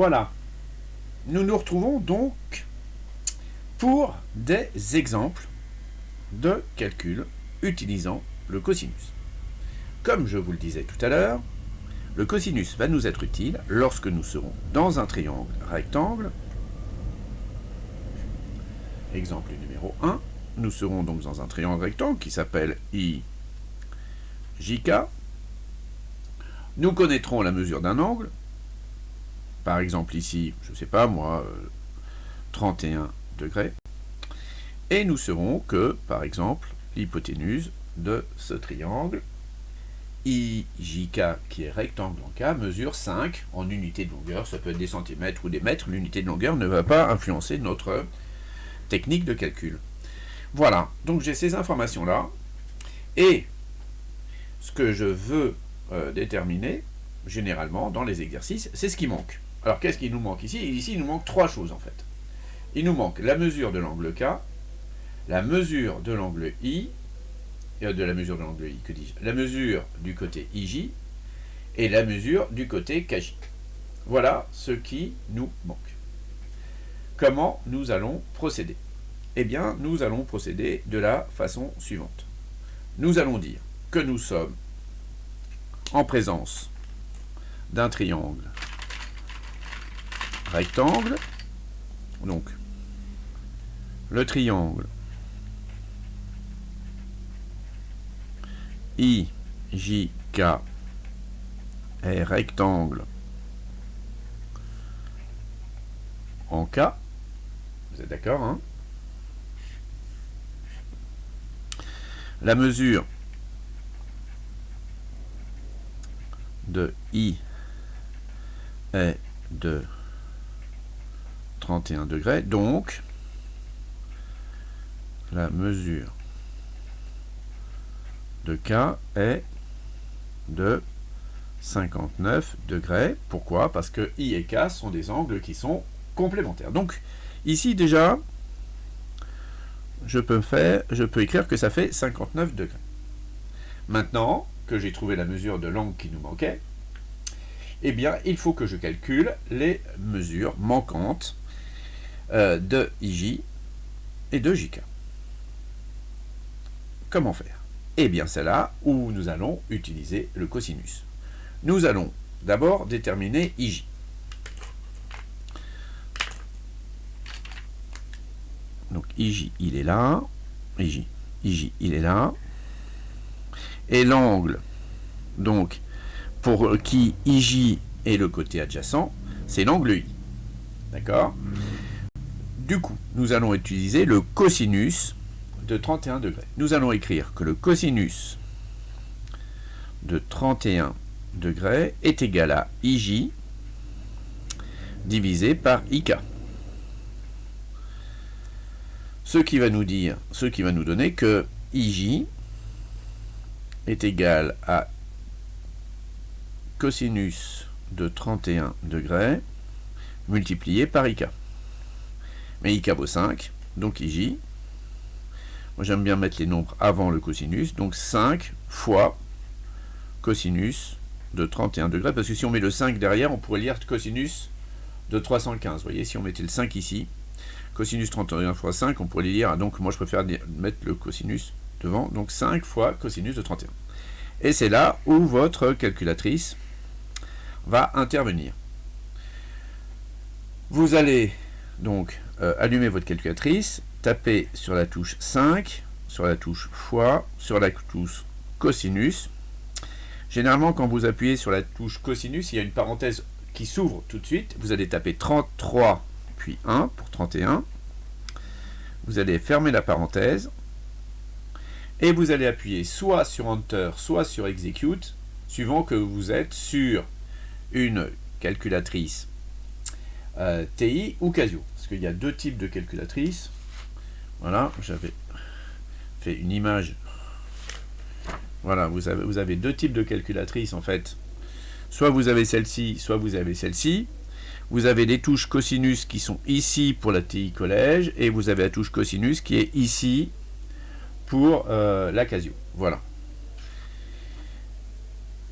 Voilà. Nous nous retrouvons donc pour des exemples de calcul utilisant le cosinus. Comme je vous le disais tout à l'heure, le cosinus va nous être utile lorsque nous serons dans un triangle rectangle. Exemple numéro 1, nous serons donc dans un triangle rectangle qui s'appelle IJK. Nous connaîtrons la mesure d'un angle, par exemple ici, je ne sais pas moi, 31 degrés, et nous saurons que, par exemple, l'hypoténuse de ce triangle, IJK, qui est rectangle en K, mesure 5 en unité de longueur, ça peut être des centimètres ou des mètres, l'unité de longueur ne va pas influencer notre technique de calcul. Voilà, donc j'ai ces informations-là, et ce que je veux déterminer, généralement, dans les exercices, c'est ce qui manque. Alors, qu'est-ce qui nous manque ici? Ici, il nous manque trois choses, en fait. Il nous manque la mesure de l'angle K, la mesure de l'angle I, de la mesure de l'angle I, que dis-je? La mesure du côté IJ, et la mesure du côté KJ. Voilà ce qui nous manque. Comment nous allons procéder? Eh bien, nous allons procéder de la façon suivante. Nous allons dire que nous sommes en présence d'un triangle rectangle. Donc, le triangle IJK est rectangle en K. Vous êtes d'accord, hein? La mesure de I est de 31 degrés, donc la mesure de K est de 59 degrés. Pourquoi? Parce que I et K sont des angles qui sont complémentaires. Donc, ici déjà, je peux écrire que ça fait 59 degrés. Maintenant que j'ai trouvé la mesure de l'angle qui nous manquait, eh bien, il faut que je calcule les mesures manquantes de IJ et de JK. Comment faire? Eh bien, c'est là où nous allons utiliser le cosinus. Nous allons d'abord déterminer IJ. Donc, IJ, il est là. IJ, il est là. Et l'angle, donc, pour qui IJ est le côté adjacent, c'est l'angle I. D'accord? Du coup, nous allons utiliser le cosinus de 31 degrés. Nous allons écrire que le cosinus de 31 degrés est égal à IJ divisé par IK. Ce qui va nous donner que IJ est égal à cosinus de 31 degrés multiplié par IK. Mais IK vaut 5, donc IJ, moi j'aime bien mettre les nombres avant le cosinus, donc 5 fois cosinus de 31 degrés, parce que si on met le 5 derrière, on pourrait lire cosinus de 315. Vous voyez, si on mettait le 5 ici, cosinus 31 fois 5, on pourrait les lire, donc moi je préfère mettre le cosinus devant, donc 5 fois cosinus de 31. Et c'est là où votre calculatrice va intervenir. Vous allez donc allumer votre calculatrice, taper sur la touche 5, sur la touche fois, sur la touche cosinus. Généralement, quand vous appuyez sur la touche cosinus, il y a une parenthèse qui s'ouvre tout de suite. Vous allez taper 33 puis 1 pour 31. Vous allez fermer la parenthèse et vous allez appuyer soit sur Enter, soit sur Execute, suivant que vous êtes sur une calculatrice TI ou Casio. Parce qu'il y a deux types de calculatrices. Voilà, j'avais fait une image. Voilà, vous avez deux types de calculatrices en fait. Soit vous avez celle-ci, soit vous avez celle-ci. Vous avez les touches cosinus qui sont ici pour la TI Collège, et vous avez la touche cosinus qui est ici pour la Casio. Voilà.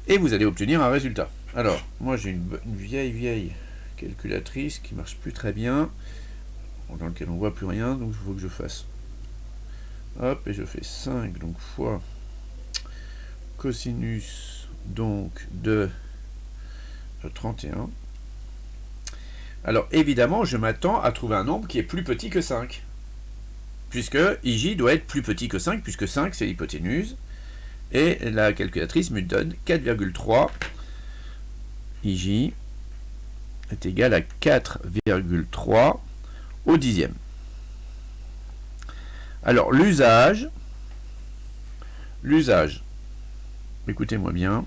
Et vous allez obtenir un résultat. Alors, moi j'ai une vieille calculatrice qui marche plus très bien, dans lequel on voit plus rien, donc il faut que je fasse. Hop, et je fais 5 donc fois cosinus donc de 31. Alors évidemment, je m'attends à trouver un nombre qui est plus petit que 5. Puisque IJ doit être plus petit que 5, puisque 5 c'est l'hypoténuse. Et la calculatrice me donne 4,3. IJ est égal à 4,3 au dixième. Alors l'usage, écoutez-moi bien,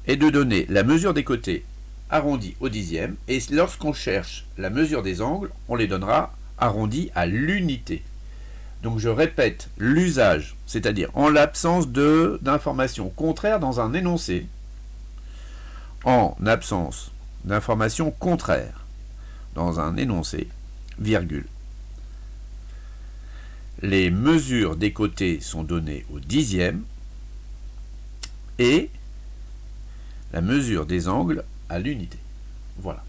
est de donner la mesure des côtés arrondis au dixième, et lorsqu'on cherche la mesure des angles, on les donnera arrondis à l'unité. Donc je répète, l'usage, c'est-à-dire en l'absence d'informations contraires dans un énoncé, en absence d'informations contraires dans un énoncé, virgule. Les mesures des côtés sont données au dixième et la mesure des angles à l'unité. Voilà.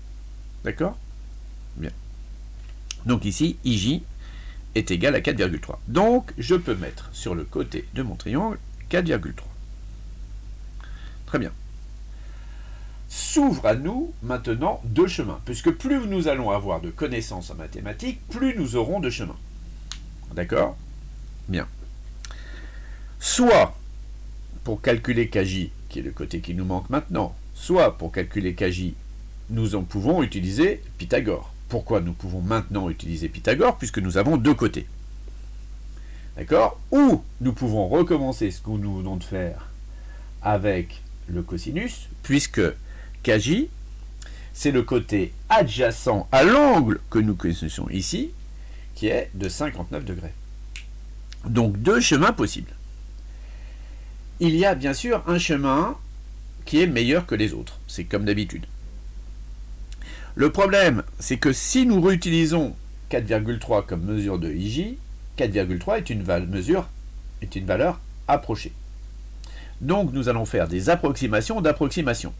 D'accord ? Bien. Donc ici, IJ est égal à 4,3. Donc, je peux mettre sur le côté de mon triangle 4,3. Très bien. S'ouvre à nous maintenant deux chemins, puisque plus nous allons avoir de connaissances en mathématiques, plus nous aurons de chemins. D'accord ? Bien. Soit pour calculer KJ, qui est le côté qui nous manque maintenant, soit pour calculer KJ, nous en pouvons utiliser Pythagore. Pourquoi nous pouvons maintenant utiliser Pythagore? Puisque nous avons deux côtés. D'accord? Ou nous pouvons recommencer ce que nous venons de faire avec le cosinus, puisque KJ, c'est le côté adjacent à l'angle que nous connaissons ici, qui est de 59 degrés. Donc deux chemins possibles. Il y a bien sûr un chemin qui est meilleur que les autres. C'est comme d'habitude. Le problème, c'est que si nous réutilisons 4,3 comme mesure de IJ, 4,3 est une valeur approchée. Donc nous allons faire des approximations d'approximation.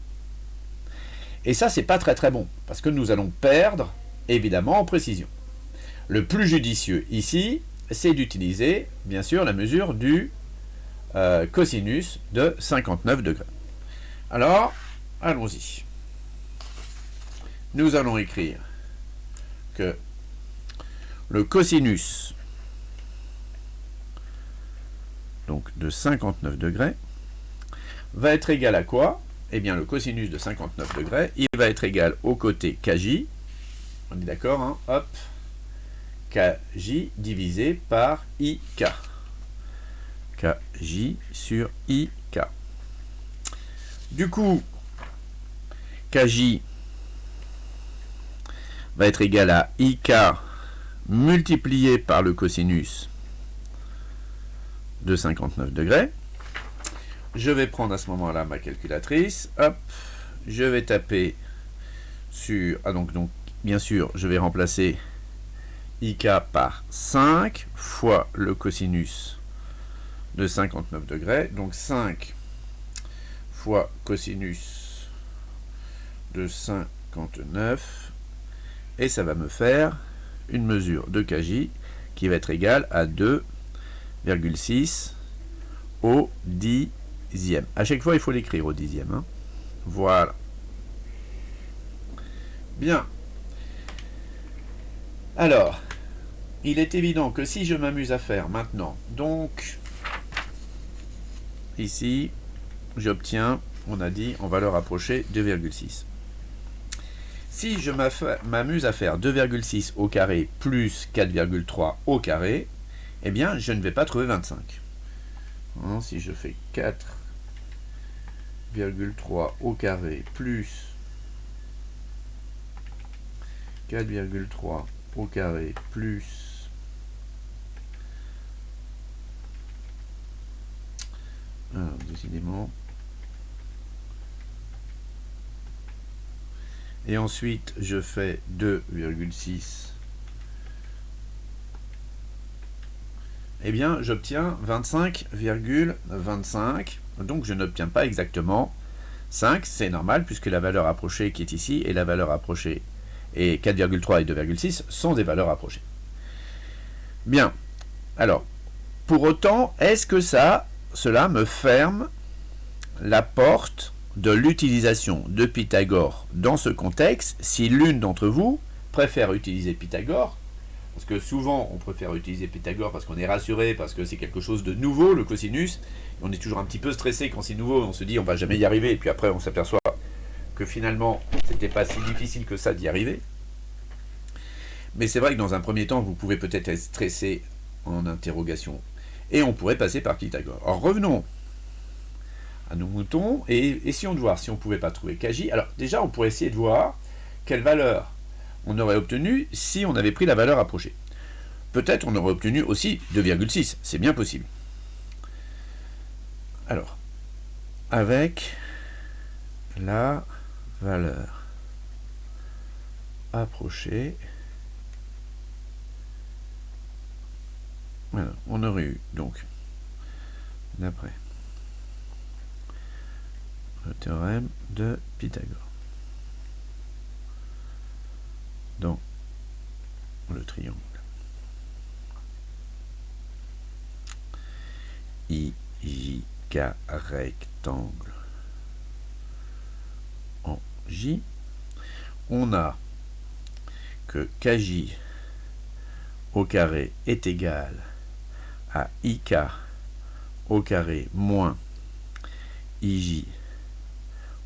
Et ça, c'est pas très très bon, parce que nous allons perdre, évidemment, en précision. Le plus judicieux ici, c'est d'utiliser, bien sûr, la mesure du cosinus de 59 degrés. Alors, allons-y. Nous allons écrire que le cosinus donc de 59 degrés va être égal à quoi? Eh bien, le cosinus de 59 degrés, il va être égal au côté KJ, on est d'accord, hein? Hop, KJ divisé par IK. KJ sur IK. Du coup, KJ va être égal à IK multiplié par le cosinus de 59 degrés. Je vais prendre à ce moment-là ma calculatrice. Hop, je vais taper sur... donc bien sûr, je vais remplacer IK par 5 fois le cosinus de 59 degrés. Donc 5 fois cosinus de 59. Et ça va me faire une mesure de KJ qui va être égale à 2,6 au dixième. À chaque fois, il faut l'écrire au dixième. Hein. Voilà. Bien. Alors, il est évident que si je m'amuse à faire maintenant, donc, ici, j'obtiens, on a dit, en valeur approchée, 2,6. Si je m'amuse à faire 2,6 au carré plus 4,3 au carré, eh bien, je ne vais pas trouver 25. Hein, si je fais 4,3 au carré plus 4,3 au carré plus décidément. Et ensuite, je fais 2,6. Eh bien, j'obtiens 25,25. Donc, je n'obtiens pas exactement 5, c'est normal, puisque la valeur approchée qui est ici et la valeur approchée et 4,3 et 2,6 sont des valeurs approchées. Bien. Alors, pour autant, est-ce que cela me ferme la porte de l'utilisation de Pythagore dans ce contexte si l'une d'entre vous préfère utiliser Pythagore? Parce que souvent, on préfère utiliser Pythagore parce qu'on est rassuré, parce que c'est quelque chose de nouveau, le cosinus. On est toujours un petit peu stressé quand c'est nouveau, on se dit on va jamais y arriver, et puis après on s'aperçoit que finalement, c'était pas si difficile que ça d'y arriver. Mais c'est vrai que dans un premier temps, vous pouvez peut-être être stressé en interrogation, et on pourrait passer par Pythagore. Alors revenons à nos moutons, et essayons de voir si on ne pouvait pas trouver Kj. Alors déjà, on pourrait essayer de voir quelle valeur on aurait obtenu si on avait pris la valeur approchée. Peut-être on aurait obtenu aussi 2,6, c'est bien possible. Alors, avec la valeur approchée, voilà, on aurait eu donc, d'après le théorème de Pythagore, dans le triangle IJK rectangle en J, on a que Kj au carré est égal à IK au carré moins IJ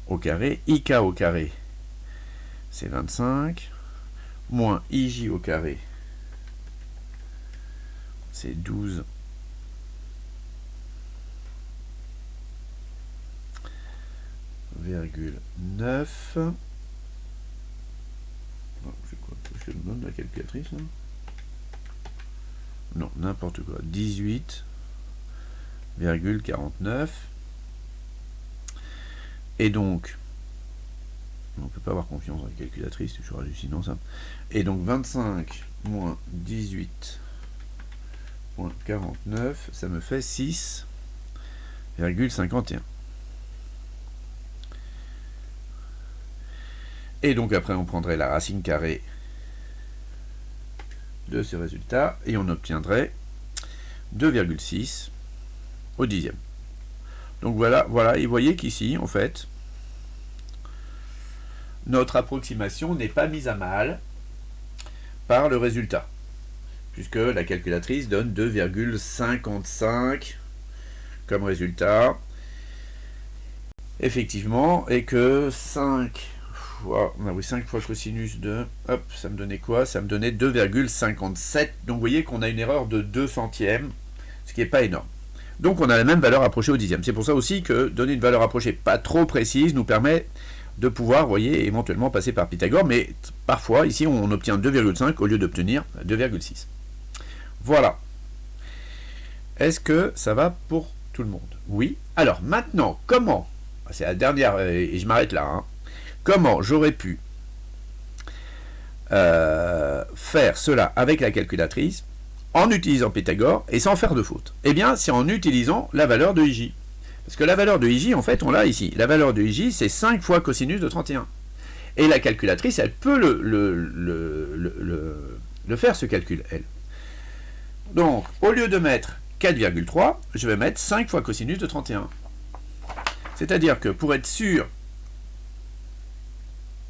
au carré. IK au carré, c'est 25, moins IJ au carré, c'est 12. ,9. Je me donne la calculatrice là. Non, n'importe quoi. 18,49. Et donc, on ne peut pas avoir confiance dans les calculatrices, c'est toujours hallucinant ça. Et donc 25 moins 18,49, ça me fait 6,51. Et donc après on prendrait la racine carrée de ce résultat et on obtiendrait 2,6 au dixième. Donc voilà, et vous voyez qu'ici en fait notre approximation n'est pas mise à mal par le résultat, puisque la calculatrice donne 2,55 comme résultat effectivement, et que 5 on a vu 5 fois cosinus de, hop, ça me donnait quoi? Ça me donnait 2,57. Donc vous voyez qu'on a une erreur de 2 centièmes, ce qui n'est pas énorme. Donc on a la même valeur approchée au dixième. C'est pour ça aussi que donner une valeur approchée pas trop précise nous permet de pouvoir, vous voyez, éventuellement passer par Pythagore, mais parfois, ici, on obtient 2,5 au lieu d'obtenir 2,6. Voilà. Est-ce que ça va pour tout le monde? Oui. Alors maintenant, comment, c'est la dernière, et je m'arrête là, hein. Comment j'aurais pu faire cela avec la calculatrice en utilisant Pythagore et sans faire de faute? Eh bien, c'est en utilisant la valeur de IJ. Parce que la valeur de IJ, en fait, on l'a ici. La valeur de IJ, c'est 5 fois cosinus de 31. Et la calculatrice, elle peut le faire, ce calcul, elle. Donc, au lieu de mettre 4,3, je vais mettre 5 fois cosinus de 31. C'est-à-dire que pour être sûr...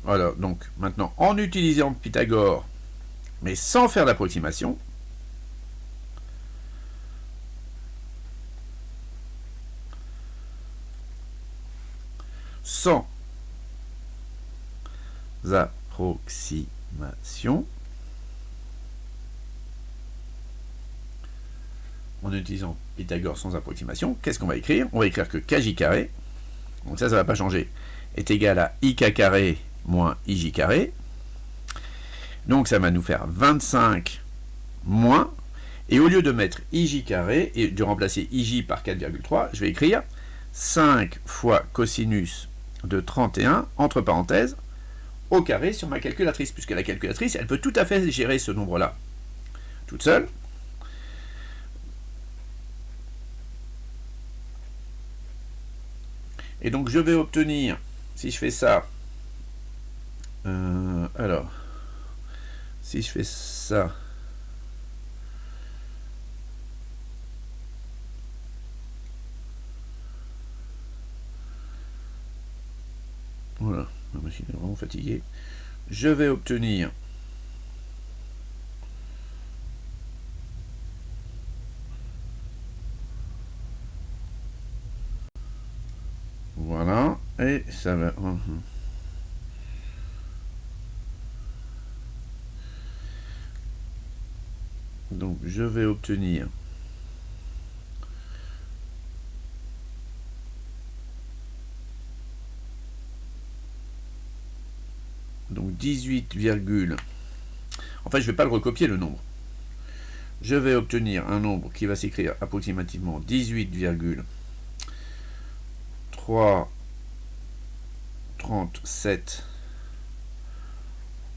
Voilà, donc maintenant, en utilisant Pythagore, mais sans faire d'approximation, sans approximation, en utilisant Pythagore sans approximation, qu'est-ce qu'on va écrire? On va écrire que Kj carré, donc ça ne va pas changer, est égal à Ik carré moins IJ carré. Donc ça va nous faire 25 moins, et au lieu de mettre IJ carré et de remplacer IJ par 4,3, je vais écrire 5 fois cosinus de 31, entre parenthèses, au carré sur ma calculatrice, puisque la calculatrice, elle peut tout à fait gérer ce nombre-là toute seule. Et donc je vais obtenir, si je fais ça, alors, si je fais ça, voilà, la machine est vraiment fatiguée, je vais obtenir voilà, et ça va... Donc je vais obtenir donc 18, en fait je ne vais pas le recopier le nombre. Je vais obtenir un nombre qui va s'écrire approximativement 18,337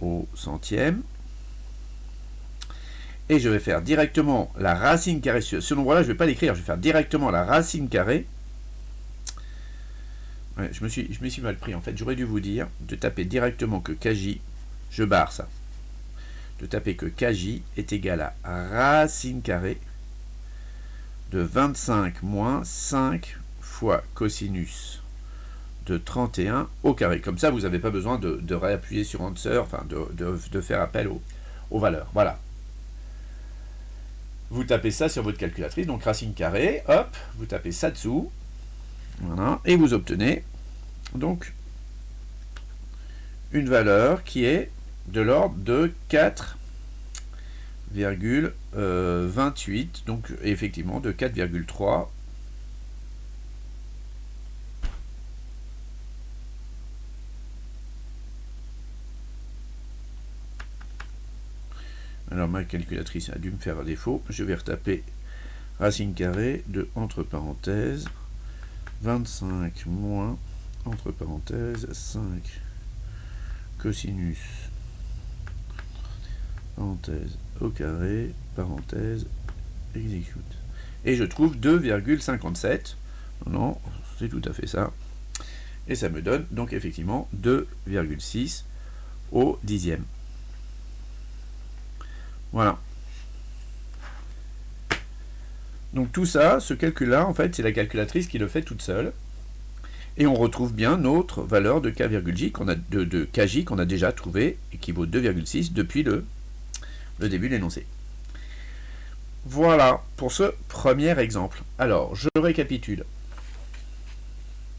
au centième. Et je vais faire directement la racine carrée. Ce nombre-là, je ne vais pas l'écrire, je vais faire directement la racine carrée. Ouais, je me suis mal pris, en fait. J'aurais dû vous dire de taper directement que Kj, je barre ça, de taper que Kj est égal à racine carrée de 25 moins 5 fois cosinus de 31 au carré. Comme ça, vous n'avez pas besoin de réappuyer sur answer, enfin de faire appel aux valeurs. Voilà. Vous tapez ça sur votre calculatrice, donc racine carrée, hop, vous tapez ça dessous, voilà, et vous obtenez donc une valeur qui est de l'ordre de 4,28, donc effectivement de 4,3. Alors ma calculatrice a dû me faire défaut, je vais retaper racine carrée de, entre parenthèses, 25 moins, entre parenthèses, 5 cosinus, parenthèse au carré, parenthèse, execute. Et je trouve 2,57, non, c'est tout à fait ça, et ça me donne donc effectivement 2,6 au dixième. Voilà. Donc tout ça, ce calcul-là, en fait, c'est la calculatrice qui le fait toute seule. Et on retrouve bien notre valeur de K,J qu'on a, de Kj qu'on a déjà trouvé et qui vaut 2,6 depuis le début de l'énoncé. Voilà pour ce premier exemple. Alors, je récapitule.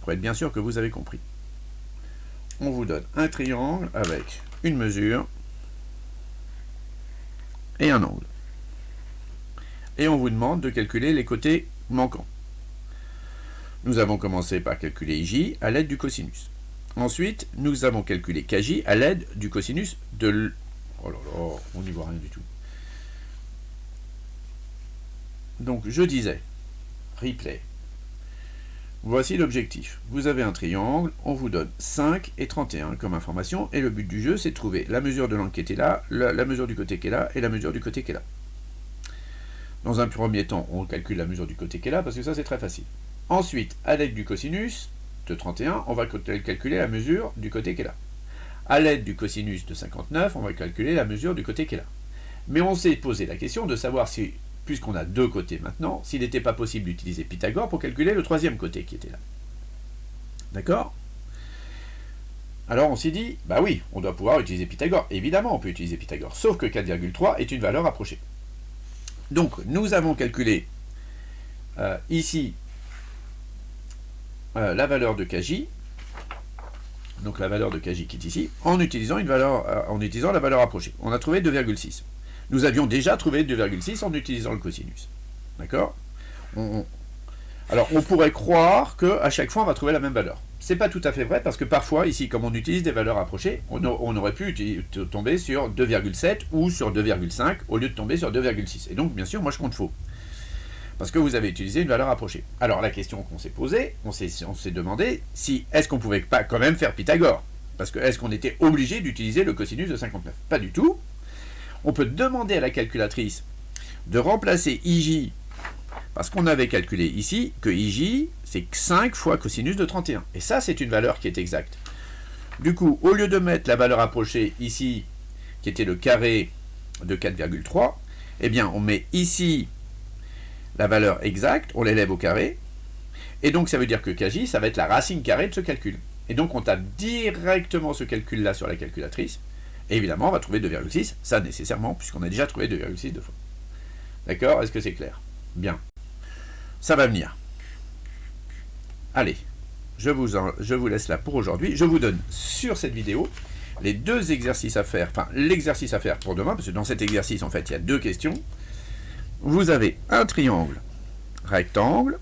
Pour être bien sûr que vous avez compris. On vous donne un triangle avec une mesure et un angle. Et on vous demande de calculer les côtés manquants. Nous avons commencé par calculer IJ à l'aide du cosinus. Ensuite, nous avons calculé KJ à l'aide du cosinus de l... Oh là là, on n'y voit rien du tout. Donc, je disais, replay. Voici l'objectif. Vous avez un triangle, on vous donne 5 et 31 comme information, et le but du jeu, c'est de trouver la mesure de l'angle qui était là, la mesure du côté qui est là, et la mesure du côté qui est là. Dans un premier temps, on calcule la mesure du côté qui est là, parce que ça, c'est très facile. Ensuite, à l'aide du cosinus de 31, on va calculer la mesure du côté qui est là. À l'aide du cosinus de 59, on va calculer la mesure du côté qui est là. Mais on s'est posé la question de savoir si, puisqu'on a deux côtés maintenant, s'il n'était pas possible d'utiliser Pythagore pour calculer le troisième côté qui était là. D'accord ? Alors on s'est dit, bah oui, on doit pouvoir utiliser Pythagore. Évidemment, on peut utiliser Pythagore, sauf que 4,3 est une valeur approchée. Donc, nous avons calculé ici la valeur de Kj, donc la valeur de Kj qui est ici, en utilisant la valeur approchée. On a trouvé 2,6. Nous avions déjà trouvé 2,6 en utilisant le cosinus. D'accord ? Alors, on pourrait croire qu'à chaque fois, on va trouver la même valeur. C'est pas tout à fait vrai, parce que parfois, ici, comme on utilise des valeurs approchées, on aurait pu tomber sur 2,7 ou sur 2,5 au lieu de tomber sur 2,6. Et donc, bien sûr, moi, je compte faux. Parce que vous avez utilisé une valeur approchée. Alors, la question qu'on s'est posée, on s'est demandé si est-ce qu'on pouvait pas quand même faire Pythagore ? Parce que est-ce qu'on était obligé d'utiliser le cosinus de 59 ? Pas du tout. On peut demander à la calculatrice de remplacer IJ Parce qu'on avait calculé ici que IJ, c'est 5 fois cosinus de 31. Et ça, c'est une valeur qui est exacte. Du coup, au lieu de mettre la valeur approchée ici, qui était le carré de 4,3, eh bien, on met ici la valeur exacte, on l'élève au carré, et donc ça veut dire que Kj, ça va être la racine carrée de ce calcul. Et donc on tape directement ce calcul-là sur la calculatrice, et évidemment on va trouver 2,6, ça nécessairement, puisqu'on a déjà trouvé 2,6 deux fois. D'accord? Est-ce que c'est clair? Bien. Ça va venir. Allez, je vous laisse là pour aujourd'hui. Je vous donne sur cette vidéo les deux exercices à faire, enfin l'exercice à faire pour demain, parce que dans cet exercice, en fait, il y a deux questions. Vous avez un triangle rectangle,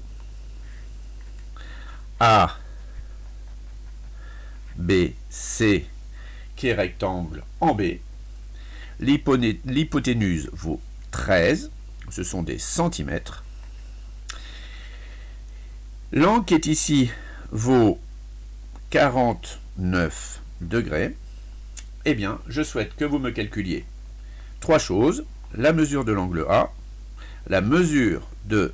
A, B, C, qui est rectangle en B. L'hypoténuse vaut 13, ce sont des centimètres. L'angle qui est ici vaut 49 degrés. Eh bien, je souhaite que vous me calculiez trois choses: la mesure de l'angle A, la mesure de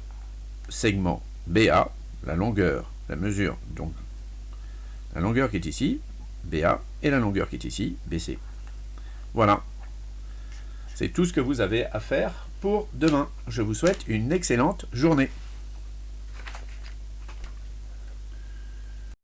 segment BA, la mesure, donc la longueur qui est ici, BA, et la longueur qui est ici, BC. Voilà. C'est tout ce que vous avez à faire pour demain. Je vous souhaite une excellente journée.